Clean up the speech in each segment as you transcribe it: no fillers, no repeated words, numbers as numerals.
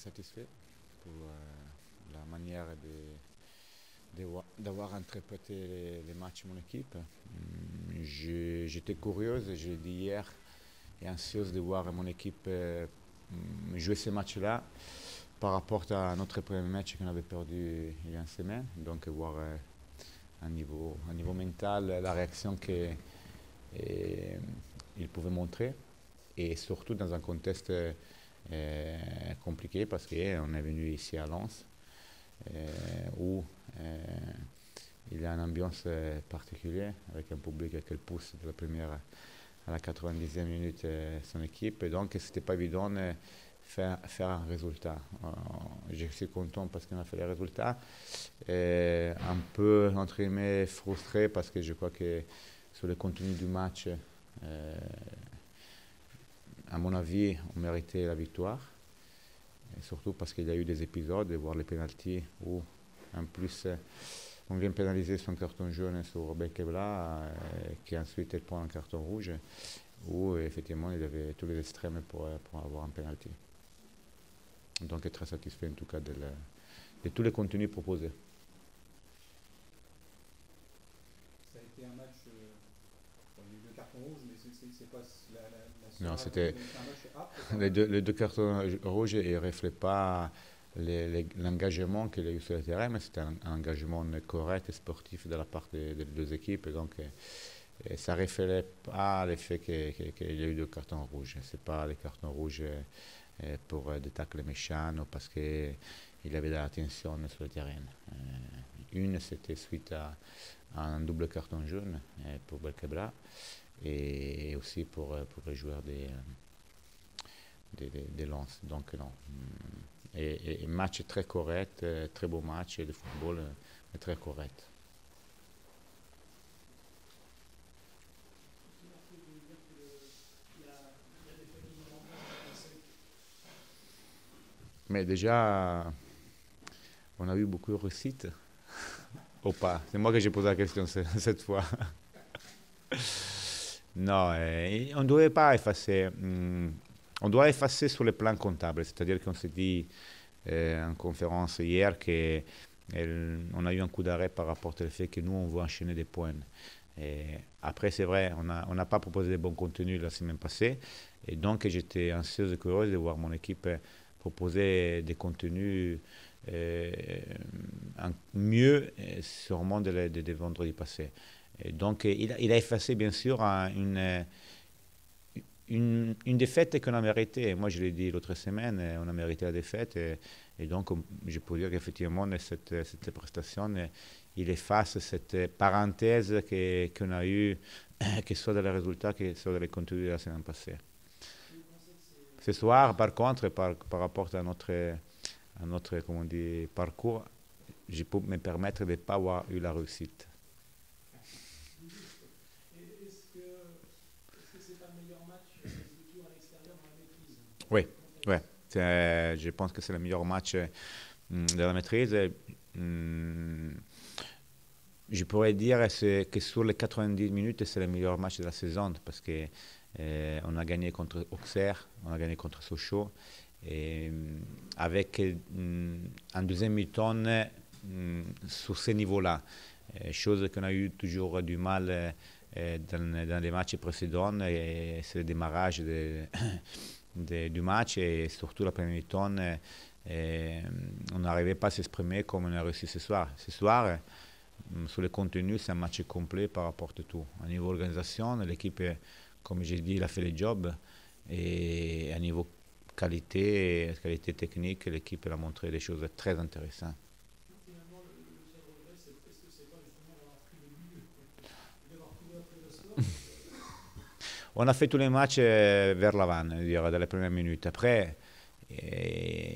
Satisfait pour la manière d'avoir interprété les matchs de mon équipe. J'étais curieuse, je l'ai dit hier, et anxieuse de voir mon équipe jouer ce match-là par rapport à notre premier match qu'on avait perdu il y a une semaine. Donc voir à niveau mental la réaction qu'il pouvait montrer, et surtout dans un contexte compliqué parce qu'on est venu ici à Lens où il y a une ambiance particulière avec un public qui pousse de la première à la 90e minute son équipe, et donc c'était pas évident de faire un résultat. Je suis content parce qu'on a fait les résultats, un peu entre guillemets frustré parce que je crois que sur le contenu du match, à mon avis, on méritait la victoire, et surtout parce qu'il y a eu des épisodes, voir les pénaltys où, en plus, on vient pénaliser son carton jaune sur Belkebla, qui ensuite prend un carton rouge, où effectivement il y avait tous les extrêmes pour avoir un pénalty. Donc très satisfait en tout cas de tous les contenus proposés. Ça a été un match, il y a eu deux cartons rouges, mais c'est pas la seule. Non, c'était un match âpre. les deux cartons rouges ne reflètent pas l'engagement qu'il y a eu sur le terrain, mais c'était un engagement correct et sportif de la part des deux équipes. Et donc, ça ne reflète pas l'effet qu'il y a eu deux cartons rouges. Ce n'est pas les cartons rouges pour des tacles méchants ou parce qu'il y avait de la tension sur le terrain. Une, c'était suite à un double carton jaune pour Belkebla, et aussi pour les joueurs des Lens. Donc non. Et match très correct, très beau match de football, mais très correct. Mais déjà, on a eu beaucoup de réussite ou pas? C'est moi que j'ai posé la question cette fois. Non, on ne devait pas effacer. On doit effacer sur le plan comptable, c'est-à-dire qu'on s'est dit en conférence hier qu'on a eu un coup d'arrêt par rapport au fait que nous, on veut enchaîner des points. Et après, c'est vrai, on n'a pas proposé de bons contenus la semaine passée, et donc j'étais anxieuse et curieuse de voir mon équipe proposer des contenus mieux, sûrement de vendredi passé. Et donc il a effacé bien sûr une défaite qu'on a méritée. Moi, je l'ai dit l'autre semaine, on a mérité la défaite. Et donc, je peux dire qu'effectivement, cette prestation, il efface cette parenthèse qu'on a eue, que ce soit dans les résultats, que ce soit dans les contenus de la semaine passée. Ce soir, par contre, par rapport à notre comment on dit, parcours, je peux me permettre de ne pas avoir eu la réussite. Oui, ouais. Je pense que c'est le meilleur match de la maîtrise. Je pourrais dire que sur les 90 minutes, c'est le meilleur match de la saison parce que on a gagné contre Auxerre, on a gagné contre Sochaux, et avec un deuxième mi-temps sur ce niveau-là, chose qu'on a eu toujours du mal dans les matchs précédents, et c'est le démarrage du match, et surtout la première mi-temps, on n'arrivait pas à s'exprimer comme on a réussi ce soir. Ce soir, sur le contenu, c'est un match complet par rapport à tout. À niveau organisation, l'équipe, comme j'ai dit, il a fait le job, et à niveau qualité technique, l'équipe a montré des choses très intéressantes. Finalement, le seul regret, est-ce que c'est pas justement d'avoir pris le but, d'avoir couru après le score? On a fait tous les matchs vers l'avant, dans les premières minutes. Après,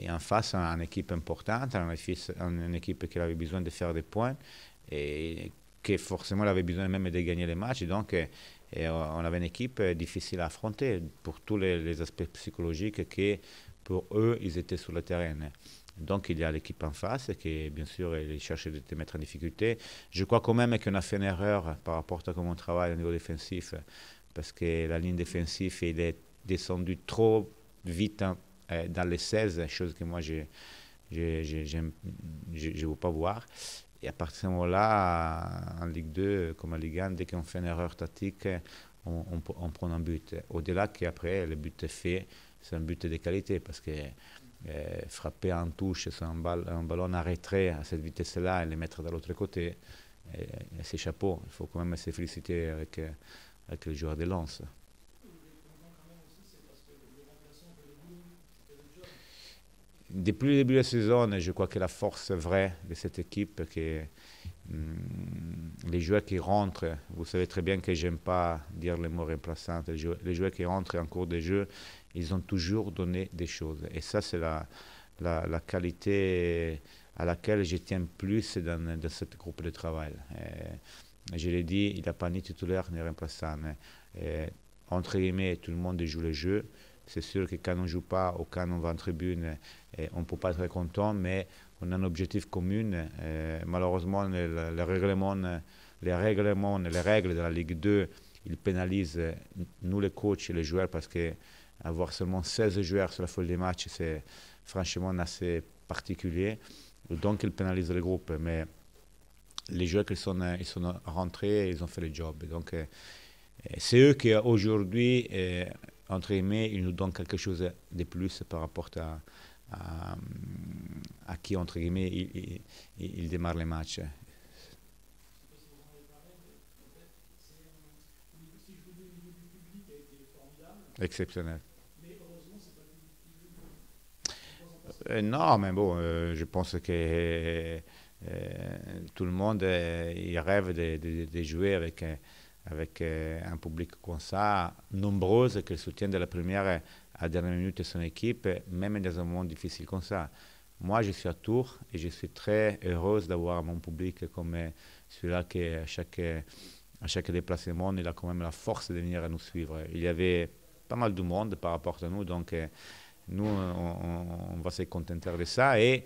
en face, une équipe importante, une équipe qui avait besoin de faire des points, et qui forcément avait besoin même de gagner les matchs. Donc, on avait une équipe difficile à affronter pour tous les aspects psychologiques que pour eux, ils étaient sur le terrain. Donc, il y a l'équipe en face qui, bien sûr, ils cherchent de te mettre en difficulté. Je crois quand même qu'on a fait une erreur par rapport à comment on travaille au niveau défensif, parce que la ligne défensive, il est descendu trop vite dans les 16, chose que moi je ne veux pas voir. Et à partir de ce moment-là, en Ligue 2 comme en Ligue 1, dès qu'on fait une erreur tactique, on prend un but. Au-delà qu'après, le but est fait, c'est un but de qualité parce que frapper en touche sur un ballon en retrait à cette vitesse-là et le mettre de l'autre côté, c'est chapeau. Il faut quand même se féliciter avec le joueur de Lens. Depuis le début de la saison, je crois que la force vraie de cette équipe, que les joueurs qui rentrent, vous savez très bien que j'aime pas dire les mots remplaçants, les joueurs qui rentrent en cours de jeu, ils ont toujours donné des choses. Et ça, c'est la qualité à laquelle je tiens plus dans ce groupe de travail. Je l'ai dit, il n'y a pas ni titulaire ni remplaçant. Entre guillemets, tout le monde joue le jeu. C'est sûr que quand on ne joue pas ou quand on va en tribune, on ne peut pas être content, mais on a un objectif commun. Malheureusement, les règles de la Ligue 2, ils pénalisent nous les coachs et les joueurs parce que avoir seulement 16 joueurs sur la feuille des matchs, c'est franchement assez particulier. Donc, ils pénalisent le groupe. Mais les joueurs ils sont rentrés, ils ont fait le job. Donc, c'est eux qui aujourd'hui, entre guillemets, ils nous donnent quelque chose de plus par rapport à qui, entre guillemets, ils démarrent les matchs. Exceptionnel. Non, mais bon, je pense que tout le monde il rêve de jouer avec un public comme ça, nombreux, qui soutient de la première à la dernière minute son équipe, même dans un moment difficile comme ça. Moi, je suis à Tours et je suis très heureuse d'avoir mon public comme celui-là qui, à chaque déplacement, il a quand même la force de venir nous suivre. Il y avait pas mal de monde par rapport à nous, donc nous, on va se contenter de ça. Et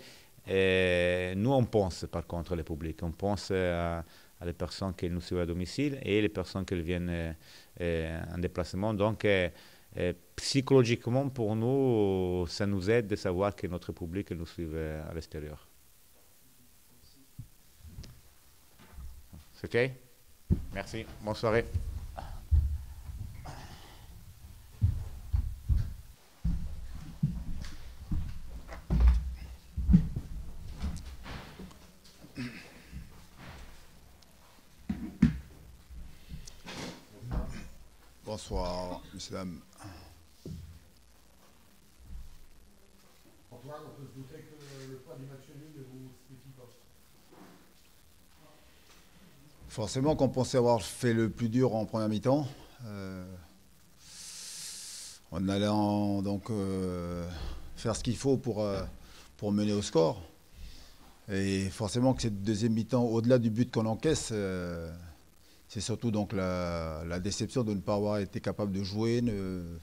nous, on pense par contre le public, on pense à les personnes qui nous suivent à domicile et les personnes qui viennent en déplacement. Donc, psychologiquement, pour nous, ça nous aide de savoir que notre public nous suit à l'extérieur. C'est OK? Merci. Bonne soirée. Bonsoir, messieurs, dames. Antoine, on peut se douter que le poids du match nul ne vous suffit pas. Forcément qu'on pensait avoir fait le plus dur en première mi-temps. En allant donc faire ce qu'il faut pour mener au score. Et forcément que cette deuxième mi-temps, au-delà du but qu'on encaisse, c'est surtout donc la déception de ne pas avoir été capable de jouer, de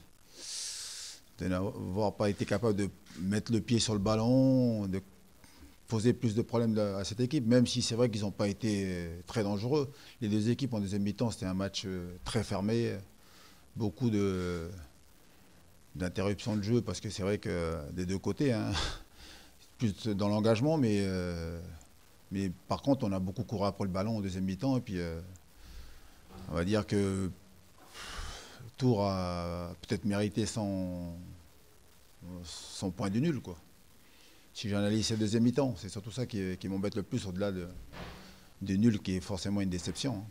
n'avoir pas été capable de mettre le pied sur le ballon, de poser plus de problèmes à cette équipe, même si c'est vrai qu'ils n'ont pas été très dangereux. Les deux équipes en deuxième mi-temps, c'était un match très fermé, beaucoup d'interruptions de jeu, parce que c'est vrai que des deux côtés, hein, plus dans l'engagement, mais par contre, on a beaucoup couru après le ballon en deuxième mi-temps, et puis on va dire que Tours a peut-être mérité son point du nul, quoi. Si j'analyse cette deuxième mi-temps, c'est surtout ça qui m'embête le plus, au-delà du nul qui est forcément une déception. Hein.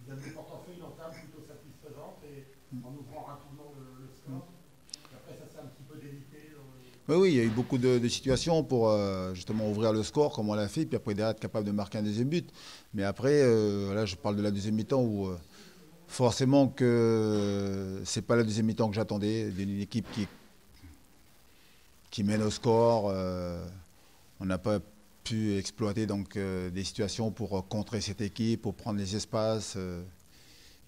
Vous avez pourtant fait une entame plutôt satisfaisante et en ouvrant rapidement le score. Après, ça s'est un petit peu délité. Oui, il y a eu beaucoup de situations pour justement ouvrir le score, comme on l'a fait, puis après derrière être capable de marquer un deuxième but. Mais après, là, je parle de la deuxième mi-temps où forcément que c'est pas la deuxième mi-temps que j'attendais, d'une équipe qui mène au score. On n'a pas pu exploiter donc des situations pour contrer cette équipe, pour prendre les espaces.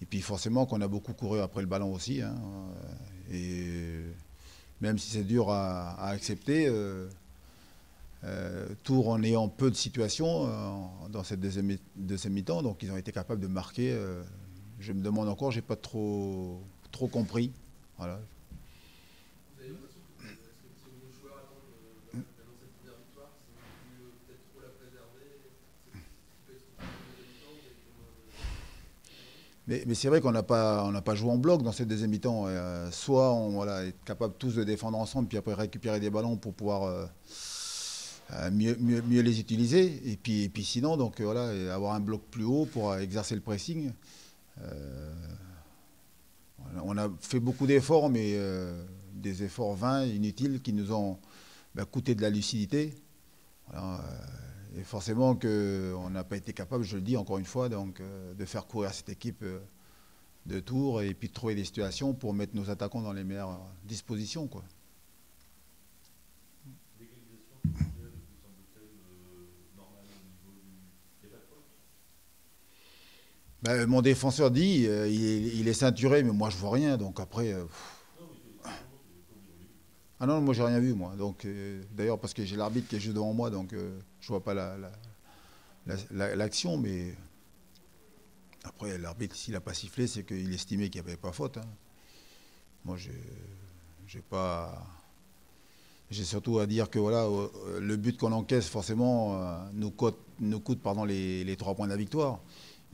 Et puis forcément qu'on a beaucoup couru après le ballon aussi. Hein, et même si c'est dur à accepter, Tours en ayant peu de situations dans cette deuxième mi-temps, donc ils ont été capables de marquer. Je me demande encore, j'ai pas trop compris. Voilà. Vous avez l'impression Mais c'est vrai qu'on n'a pas joué en bloc dans cette deuxième mi-temps. Soit on voilà, être capable tous de défendre ensemble, puis après récupérer des ballons pour pouvoir mieux les utiliser. Et puis sinon, donc voilà, et avoir un bloc plus haut pour exercer le pressing. On a fait beaucoup d'efforts, mais des efforts vains, inutiles, qui nous ont coûté de la lucidité. Voilà, et forcément qu'on n'a pas été capable, je le dis encore une fois, donc, de faire courir cette équipe de tours et puis de trouver des situations pour mettre nos attaquants dans les meilleures dispositions, quoi. L'égalisation vous semble-t-elle normale au niveau des backpoints? Mon défenseur dit il est ceinturé, mais moi je vois rien, donc après. Ah non, moi j'ai rien vu, moi. Donc d'ailleurs parce que j'ai l'arbitre qui est juste devant moi, donc je vois pas l'action, mais après l'arbitre s'il a pas sifflé, c'est qu'il estimait qu'il n'y avait pas faute, hein. Moi j'ai pas, j'ai surtout à dire que voilà, le but qu'on encaisse forcément nous coûte les 3 points de la victoire.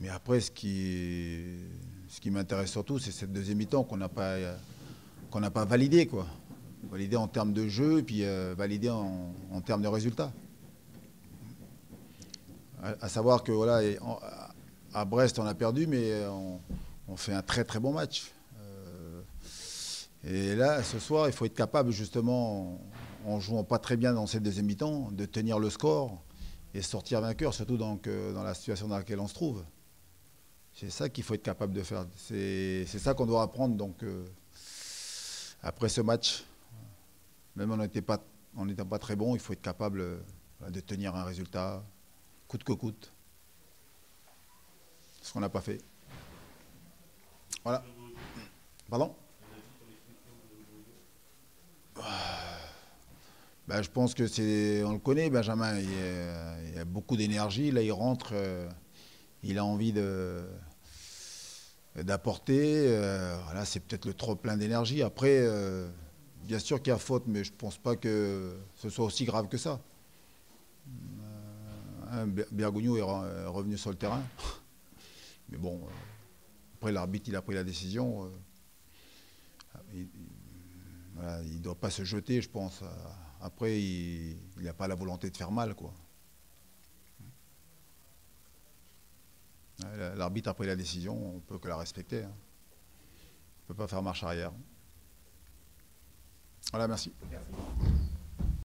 Mais après ce qui m'intéresse surtout, c'est cette deuxième mi-temps qu'on n'a pas validé, quoi. Validé en termes de jeu et puis validé en termes de résultats. À savoir que voilà, à Brest on a perdu, mais on fait un très très bon match. Et là, ce soir, il faut être capable justement, en jouant pas très bien dans cette deuxième mi-temps, de tenir le score et sortir vainqueur, surtout dans la situation dans laquelle on se trouve. C'est ça qu'il faut être capable de faire. C'est ça qu'on doit apprendre donc, après ce match. Même en n'étant pas très bon, il faut être capable de tenir un résultat, coûte que coûte. Ce qu'on n'a pas fait. Voilà. Pardon ? Je pense que on le connaît, Benjamin. Il a beaucoup d'énergie. Là, il rentre. Il a envie d'apporter. Voilà, c'est peut-être le trop plein d'énergie. Après. Bien sûr qu'il y a faute, mais je ne pense pas que ce soit aussi grave que ça. Bergogneau est revenu sur le terrain. Mais bon, après l'arbitre, il a pris la décision. Il ne doit pas se jeter, je pense. Après, il n'a pas la volonté de faire mal, quoi. L'arbitre a pris la décision, on ne peut que la respecter, hein. On ne peut pas faire marche arrière. Voilà, merci. Merci.